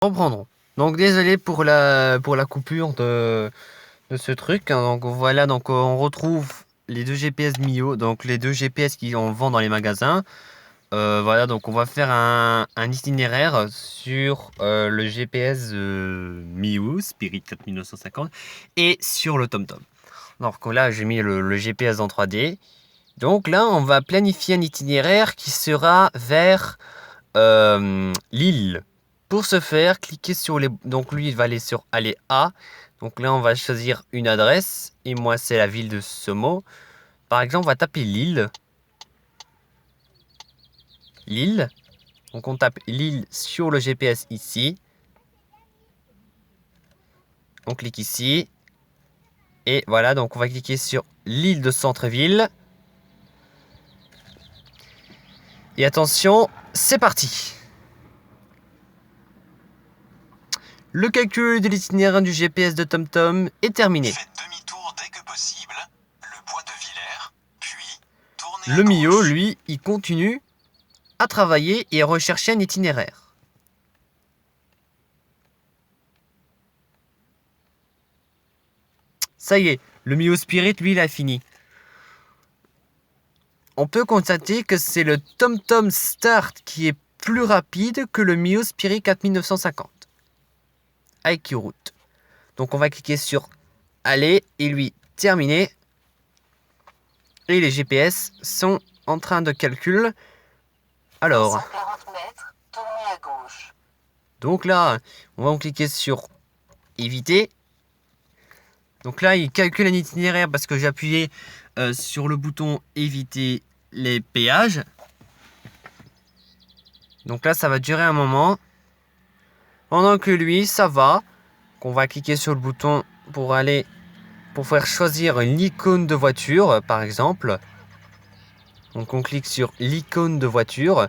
Reprendrons. Donc désolé pour la coupure de ce truc, hein. Donc voilà, donc on retrouve les deux GPS Mio, donc les deux GPS qui on vend dans les magasins. Voilà, donc on va faire un itinéraire sur le GPS Mio Spirit 4950 et sur le TomTom. Donc là j'ai mis le GPS en 3D. Donc là on va planifier un itinéraire qui sera vers Lille. Pour ce faire, cliquez sur les... Donc lui, il va aller sur aller à. Donc là, on va choisir une adresse. Et moi, c'est la ville de Somo. Par exemple, on va taper Lille. Lille. Donc on tape Lille sur le GPS ici. On clique ici. Et voilà, donc on va cliquer sur Lille de centre-ville. Et attention, c'est parti. Le calcul de l'itinéraire du GPS de TomTom est terminé. Faites demi-tour dès que possible, le bois de Villers, puis tournez à Le Mio, gauche. lui, il continue à travailler et à rechercher un itinéraire. Ça y est, le Mio Spirit, lui, il a fini. On peut constater que c'est le TomTom Start qui est plus rapide que le Mio Spirit 4950. IQ Route. Donc on va cliquer sur Aller et lui terminer. Et les GPS sont en train de calculer. Alors, 140 mètres, tournez à gauche. donc là, on va cliquer sur Éviter. Donc là, il calcule un itinéraire parce que j'ai appuyé sur le bouton Éviter les péages. Donc là, ça va durer un moment. Pendant que lui, ça va. On va cliquer sur le bouton pour faire choisir l'icône de voiture, par exemple. Donc on clique sur l'icône de voiture.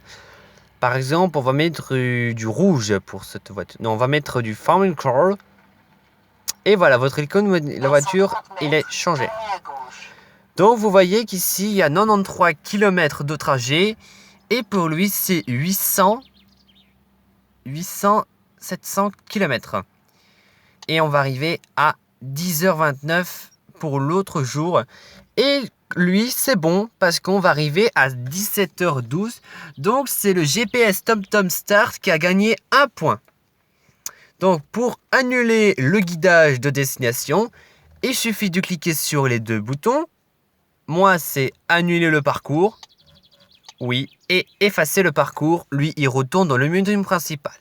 Par exemple, on va mettre du rouge pour cette voiture. Non, on va mettre du Farming Car. Et voilà, votre icône de la voiture, il est changé. Donc vous voyez qu'ici, il y a 93 km de trajet. Et pour lui, c'est 700 km. Et on va arriver à 10h29 pour l'autre jour. Et lui, c'est bon parce qu'on va arriver à 17h12. Donc, c'est le GPS TomTom Start qui a gagné un point. Donc, pour annuler le guidage de destination, il suffit de cliquer sur les deux boutons. Moi, c'est annuler le parcours. Oui, et effacer le parcours. Lui, il retourne dans le menu principal.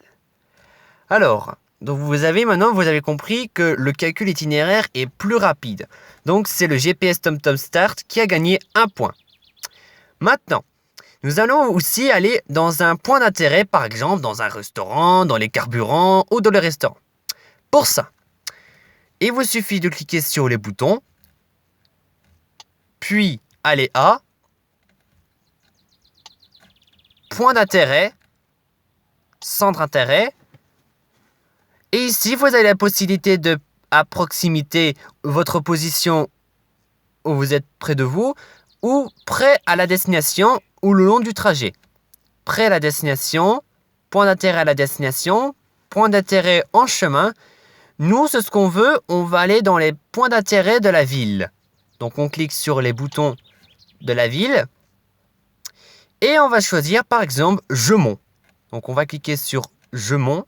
Alors, donc vous avez compris que le calcul itinéraire est plus rapide. Donc c'est le GPS TomTom Start qui a gagné un point. Maintenant, nous allons aussi aller dans un point d'intérêt, par exemple dans un restaurant, dans les carburants ou dans les restaurants. Pour ça, il vous suffit de cliquer sur les boutons, puis aller à point d'intérêt, centre d'intérêt. Et ici, vous avez la possibilité de, à proximité, votre position où vous êtes près de vous, ou près à la destination, ou le long du trajet. Près à la destination, point d'intérêt à la destination, point d'intérêt en chemin. Nous, c'est ce qu'on veut, on va aller dans les points d'intérêt de la ville. Donc, on clique sur les boutons de la ville. Et on va choisir, par exemple, Gemont. Donc, on va cliquer sur Gemont.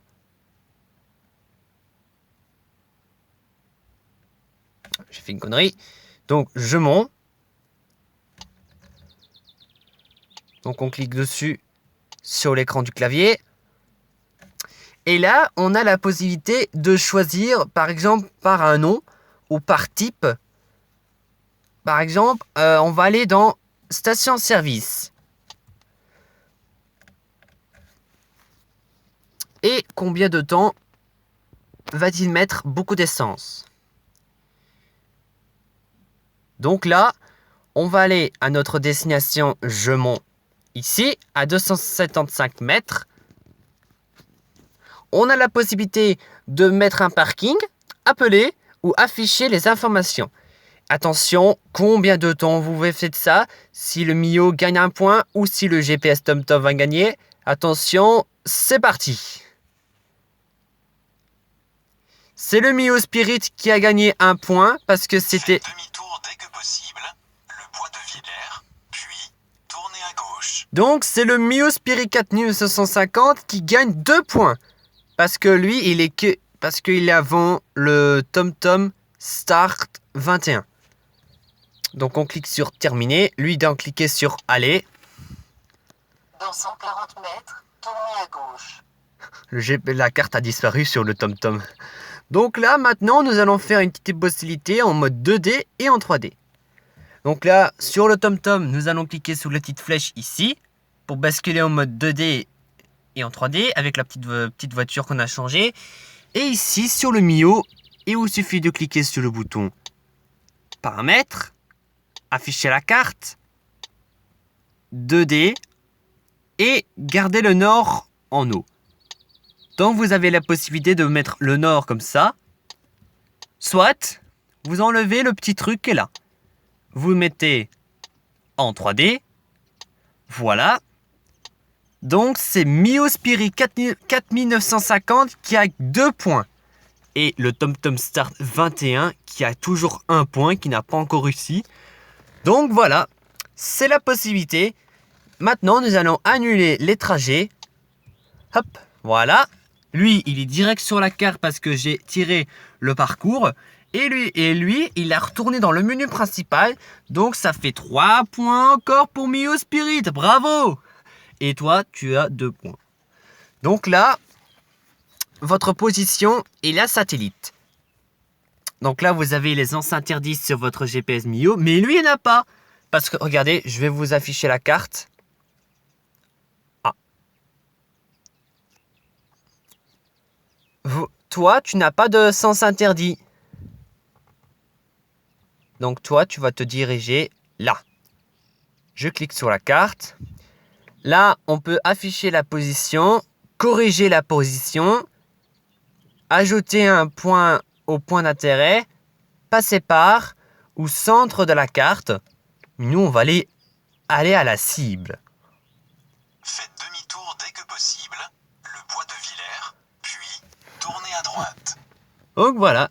J'ai fait une connerie. Donc, Gemont. Donc, on clique dessus sur l'écran du clavier. Et là, on a la possibilité de choisir, par exemple, par un nom ou par type. Par exemple, on va aller dans station-service. Et combien de temps va-t-il mettre beaucoup d'essence? Donc là, on va aller à notre destination Gemont, ici, à 275 mètres. On a la possibilité de mettre un parking, appeler ou afficher les informations. Attention, combien de temps vous faites ça? Si le Mio gagne un point ou si le GPS TomTom va gagner? Attention, c'est parti! C'est le Mio Spirit qui a gagné un point parce que c'était... Faites demi-tour dès que possible, le bois de Villers, puis tournez à gauche. Donc c'est le Mio Spirit 4550 qui gagne 2 points. Parce que lui, parce qu'il est avant le TomTom Start 21. Donc on clique sur terminer. Lui, il doit cliquer sur aller. Dans 140 mètres, tournez à gauche. La carte a disparu sur le TomTom. Donc là, maintenant, nous allons faire une petite possibilité en mode 2D et en 3D. Donc là, sur le TomTom, nous allons cliquer sur la petite flèche ici pour basculer en mode 2D et en 3D avec la petite voiture qu'on a changée. Et ici, sur le Mio, il vous suffit de cliquer sur le bouton Paramètres, afficher la carte, 2D et garder le nord en haut. Donc vous avez la possibilité de mettre le nord comme ça. Soit vous enlevez le petit truc qui est là. Vous le mettez en 3D. Voilà. Donc c'est Mio Spirit 4950 qui a 2 points. Et le TomTom Start 21 qui a toujours 1 point, qui n'a pas encore réussi. Donc voilà, c'est la possibilité. Maintenant nous allons annuler les trajets. Hop, voilà. Lui, il est direct sur la carte parce que j'ai tiré le parcours. Et lui, il a retourné dans le menu principal. Donc, ça fait 3 points encore pour Mio Spirit. Bravo! Et toi, tu as 2 points. Donc là, votre position est la satellite. Donc là, vous avez les sens interdits sur votre GPS Mio. Mais lui, il n'a pas. Parce que, regardez, je vais vous afficher la carte. Toi, tu n'as pas de sens interdit. Donc toi, tu vas te diriger là. Je clique sur la carte. Là, on peut afficher la position, corriger la position, ajouter un point au point d'intérêt, passer par ou centre de la carte. Nous, on va aller à la cible. Faites demi-tour dès que possible, le bois de Villers, puis tournez à droite. Donc voilà,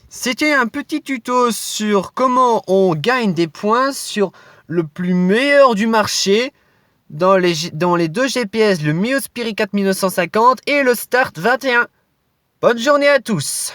c'était un petit tuto sur comment on gagne des points sur le plus meilleur du marché dans les 2 GPS, le Mio Spirit 4950 et le Start 21. Bonne journée à tous!